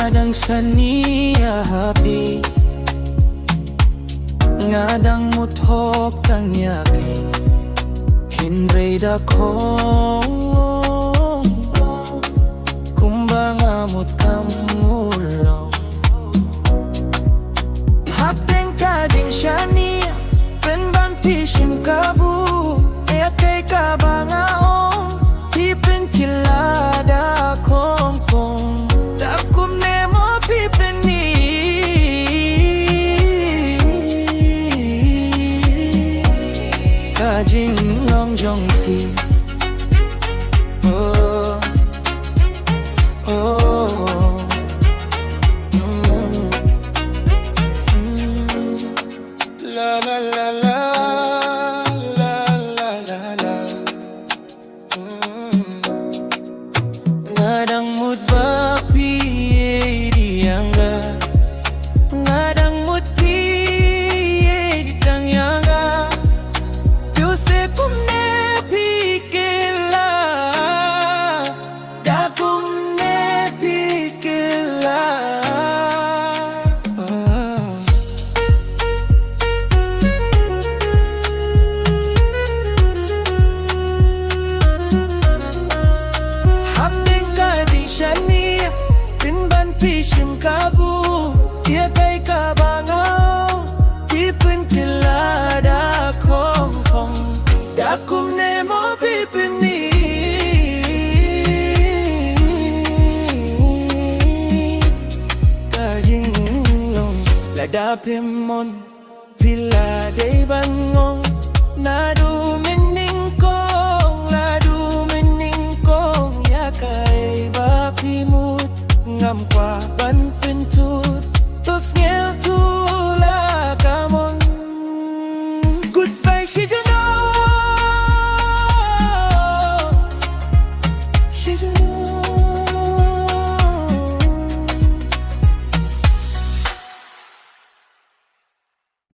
ngadang sania happy ngadang muthok tang yaki hinray da kong kumbang amot kamulong hapeng kading shania penban pishim kabu e kay kabangaong tipin kilada kong kong dakum nemo pipin ni kajing long jong pi oh oh la la la la la la la la ngadang mood ba pi diangga ngadang mood pi di tang yanga tu se kumne pi kila da kumne pi kila hapeng kading shania pinban pishim kabu ia kay kabangao tipin kilada kong kong dakum nemo pipini kajing long ladapimon bila day bangong nadu meningkong ya kay bapimut ngam kwa ban pintut tos ngel tu